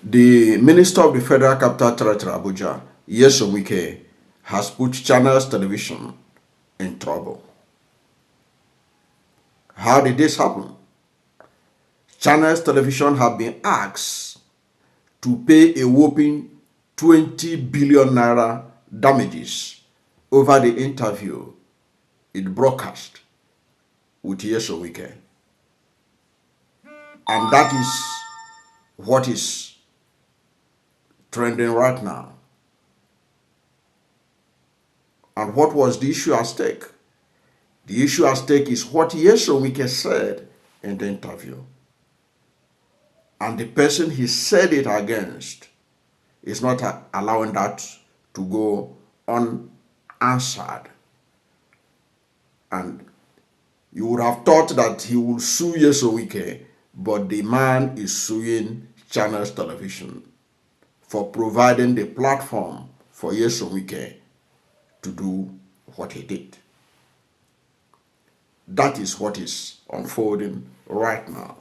The Minister of the Federal Capital Territory, Abuja, Nyesom Wike, has put Channels Television in trouble. How did this happen? Channels Television have been asked to pay a whopping 20 billion naira damages over the interview it broadcast with Nyesom Wike. And that is what is trending right now. And what was the issue at stake? The issue at stake is what Nyesom Wike said in the interview. And the person he said it against is not allowing that to go unanswered. And you would have thought that he would sue Nyesom Wike, but the man is suing Channels Television for providing the platform for Nyesom Wike to do what he did. That is what is unfolding right now.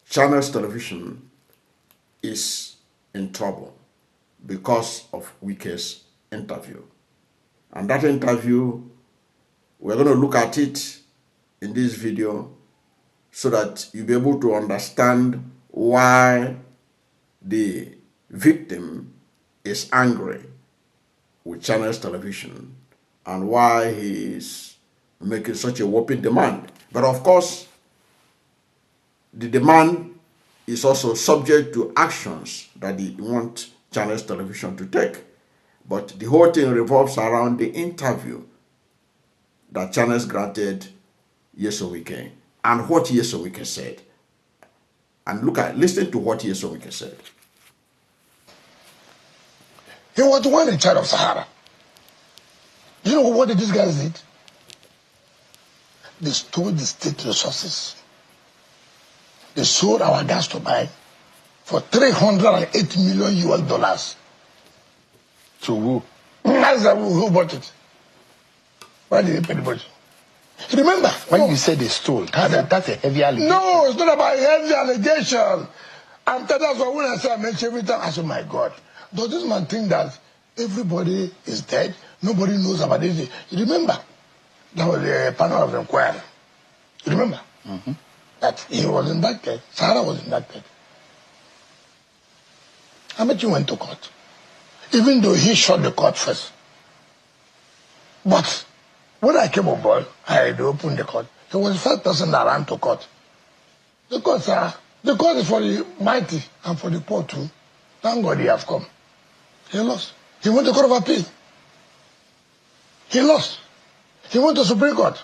Channels Television is in trouble because of Wike's interview. And that interview, we're going to look at it in this video so that you'll be able to understand why the victim is angry with Channels Television and why he is making such a whopping demand. But of course, the demand is also subject to actions that they want Channels Television to take. But the whole thing revolves around the interview that Channels granted Nyesom Wike and what Nyesom Wike said. And listen to what Nyesom Wike said. He was the one in charge of Sahara. You know what these guys did? They stole the state resources. They sold our gas turbine for $308 million US. To who? That's who bought it. Why did they pay the budget? Remember, when you said they stole, that's a heavy allegation. No, it's not about a heavy allegation. And that's why when I say I mention every time, I say, my God, does this man think that everybody is dead? Nobody knows about this. You remember? That was the panel of inquiry. You remember? Mm-hmm. That he was indicted. Sarah was indicted. How much you went to court? Even though he shot the court first. But when I came on board, I had opened the court. He was the first person that ran to court. The court is for the mighty and for the poor too. Thank God he has come. He lost. He went to Court of Appeal. He lost. He went to Supreme Court.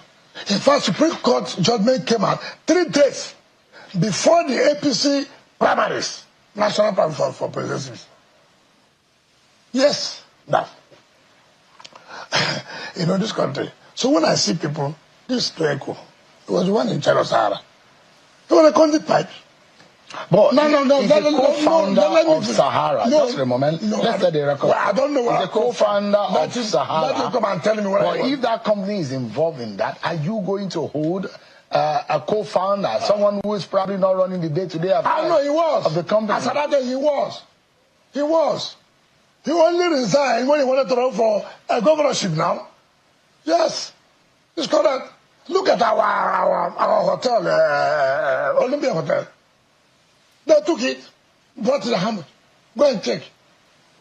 In fact, Supreme Court judgment came out 3 days before the APC primaries, National Primaries for Presidency. Yes, that. You know, this country. So when I see people, this Tonye Cole, he was the one in charge of Sahara. He was a convict pipe. But he's a co-founder of Sahara. Just a moment. Let's get the record. Well, I don't know. He's a co-founder of Sahara. Let you come and tell me what But if that company is involved in that, are you going to hold a co-founder, someone who is probably not running the day-to-day affairs? I know he was. Of the company? As that day, he was. He was. He only resigned when he wanted to run for a governorship now. Yes. It's correct. Look at our hotel, Olympia Hotel. They took it, brought it to the hammer. Go and check.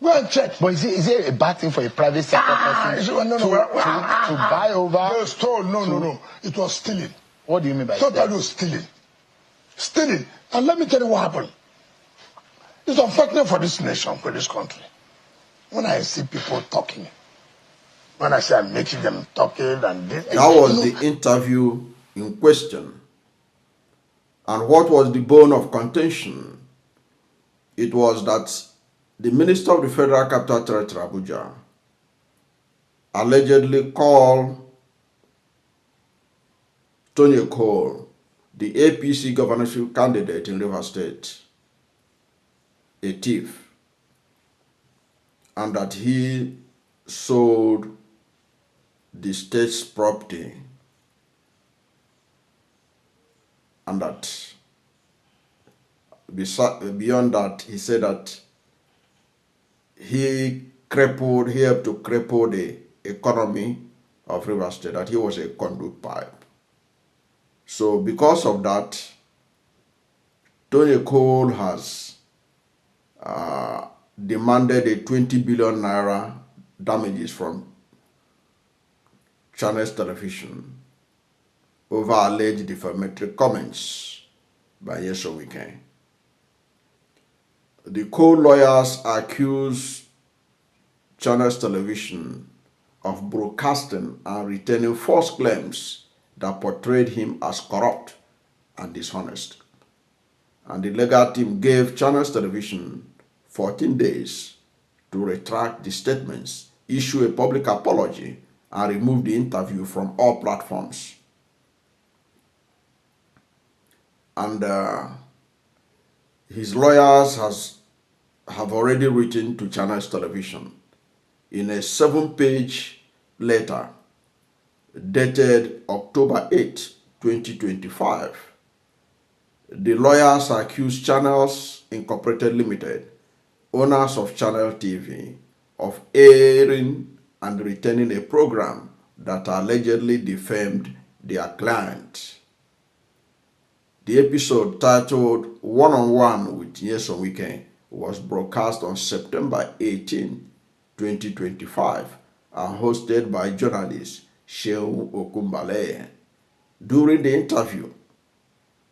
Go and check. But is it a bad thing for a private sector person to buy over? They stole. No. It was stealing. What do you mean by that? Totally stealing. Stealing. And let me tell you what happened. It's unfortunate for this nation, for this country. When I see people talking, when I say I'm making them talking and this. That was the interview in question. And what was the bone of contention? It was that the Minister of the Federal Capital Territory, Abuja, allegedly called Tonye Cole, the APC governorship candidate in Rivers State, a thief, and that he sold the state's property, and that beyond that, he said that he helped to cripple the economy of Rivers State, that he was a conduit pipe. So because of that, Tonye Cole has demanded a 20 billion naira damages from Channels Television over alleged defamatory comments by Nyesom Wike. The Cole lawyers accuse Channels Television of broadcasting and retaining false claims that portrayed him as corrupt and dishonest. And the legal team gave Channels Television 14 days to retract the statements, issue a public apology, and remove the interview from all platforms. And his lawyers have already written to Channels Television in a 7-page letter dated October 8, 2025. The lawyers accused Channels Incorporated Limited, owners of Channel TV, of airing and retaining a program that allegedly defamed their client. The episode, titled One-on-One with Nyesom Wike, was broadcast on September 18, 2025, and hosted by journalist Shehu Okumbale. During the interview,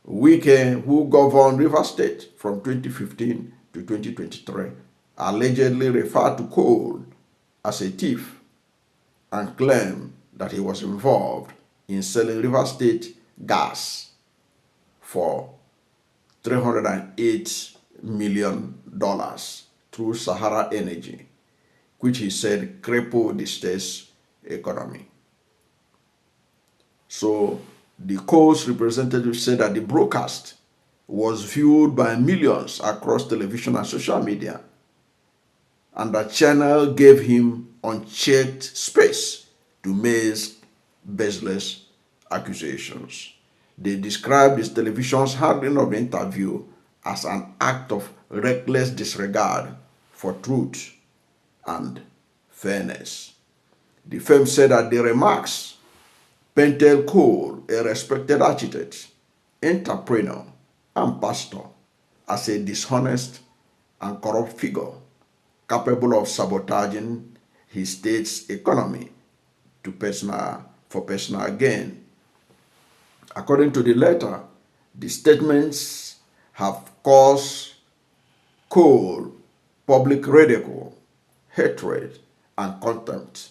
Wike, who governed Rivers State from 2015 to 2023, allegedly referred to Cole as a thief and claimed that he was involved in selling Rivers State gas for $308 million through Sahara Energy, which he said crippled the state's economy. So the Cole's representative said that the broadcast was viewed by millions across television and social media, and the channel gave him unchecked space to make baseless accusations. They described this television's handling of the interview as an act of reckless disregard for truth and fairness. The firm said that the remarks painted Cole, a respected architect, entrepreneur, and pastor, as a dishonest and corrupt figure capable of sabotaging his state's economy for personal gain. According to the letter, the statements have caused Cole public ridicule, hatred, and contempt,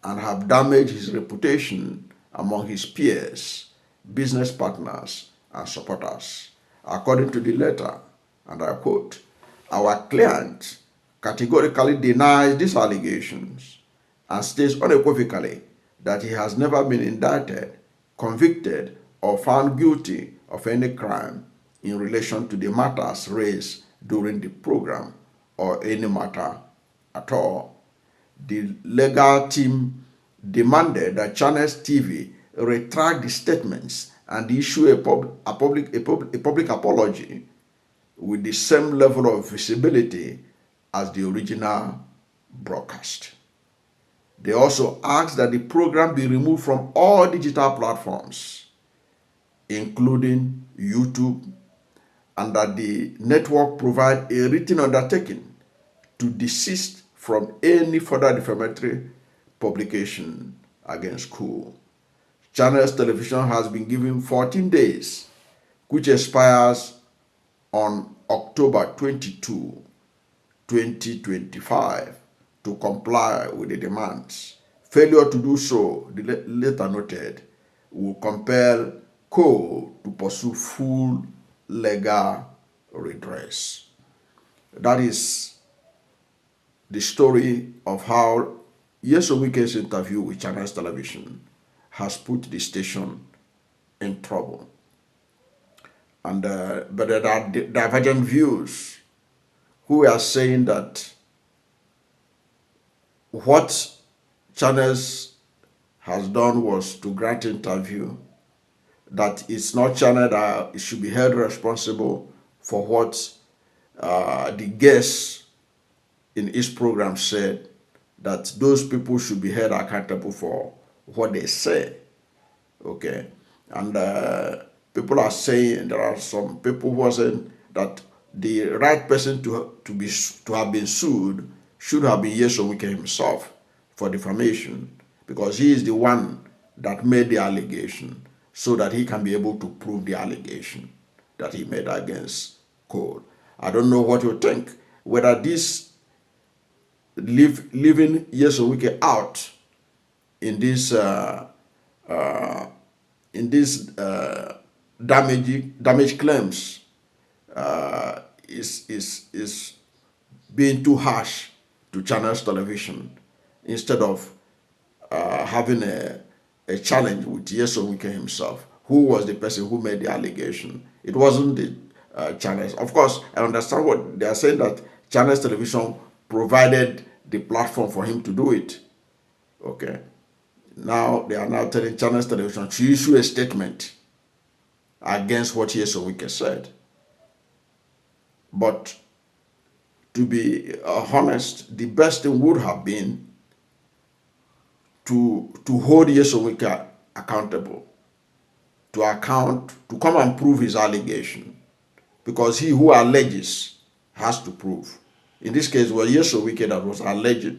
and have damaged his reputation among his peers, business partners, and supporters. According to the letter, and I quote, "Our client categorically denies these allegations and states unequivocally that he has never been indicted, convicted, or found guilty of any crime in relation to the matters raised during the program or any matter at all." The legal team demanded that Channels TV retract the statements and issue a public apology with the same level of visibility as the original broadcast. They also asked that the program be removed from all digital platforms, including YouTube, and that the network provide a written undertaking to desist from any further defamatory publication against Cole. Channels Television has been given 14 days, which expires on October 22, 2025, to comply with the demands. Failure to do so, the letter noted, will compel Cole to pursue full legal redress. That is the story of how Nyesom Wike's interview with Channels Television has put the station in trouble. And but there are divergent views who are saying that what Channels has done was to grant interview, that it's not Channel that should be held responsible for what the guests in his program said, that those people should be held accountable for what they say. Okay, and people are saying, there are some people who are saying that the right person to have been sued should have been Nyesom Wike himself for defamation, because he is the one that made the allegation, so that he can be able to prove the allegation that he made against Cole. I don't know what you think, whether this leaving Nyesom Wike out in this damage claims is being too harsh to Channels Television, instead of having a challenge with Nyesom Wike himself, who was the person who made the allegation. It wasn't the channels. Of course, I understand what they are saying, that Channels Television provided the platform for him to do it. Okay. Now they are now telling Channels Television to issue a statement against what Nyesom Wike said. But to be honest, the best thing would have been to hold Nyesom Wike accountable, to come and prove his allegation, because he who alleges has to prove. In this case, it was Nyesom Wike that was alleged,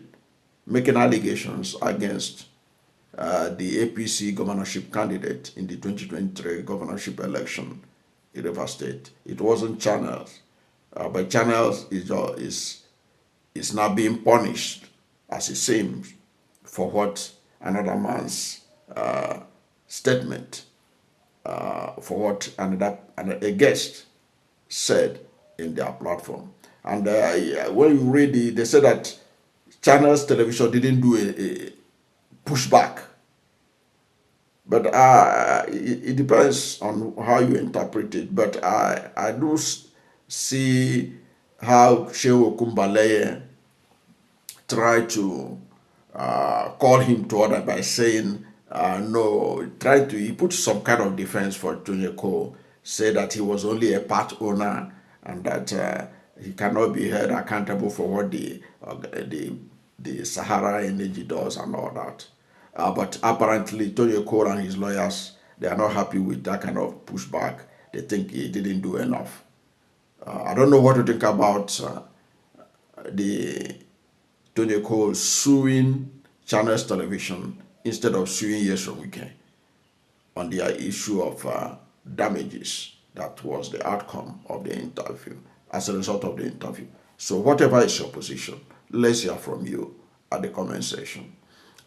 making allegations against the APC governorship candidate in the 2023 governorship election in Rivers State. It wasn't Channels, but Channels is now being punished, as it seems, for what another man's statement, for what a guest said in their platform. And when you read they said that Channels Television didn't do a pushback. But it depends on how you interpret it. But I do see how Shehu Kumbaleye tried to call him to order by saying, no, he put some kind of defense for Tonye Cole, say that he was only a part owner, and that he cannot be held accountable for what the Sahara Energy does and all that. But apparently, Tonye Cole and his lawyers, they are not happy with that kind of pushback. They think he didn't do enough. I don't know what to think about the Tonye Cole suing Channels Television instead of suing Nyesom Wike on the issue of damages. That was the outcome of the interview, as a result of the interview. So whatever is your position, let's hear from you at the comment section.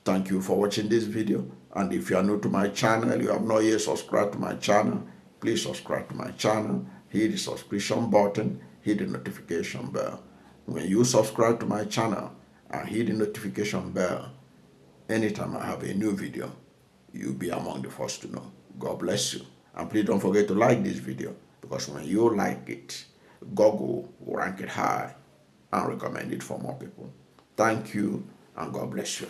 Thank you for watching this video, and if you are new to my channel, you have not yet subscribed to my channel, please subscribe to my channel, hit the subscription button, hit the notification bell. When you subscribe to my channel and hit the notification bell, anytime I have a new video, you'll be among the first to know. God bless you. And please don't forget to like this video, because when you like it, Google will rank it high and recommend it for more people. Thank you, and God bless you.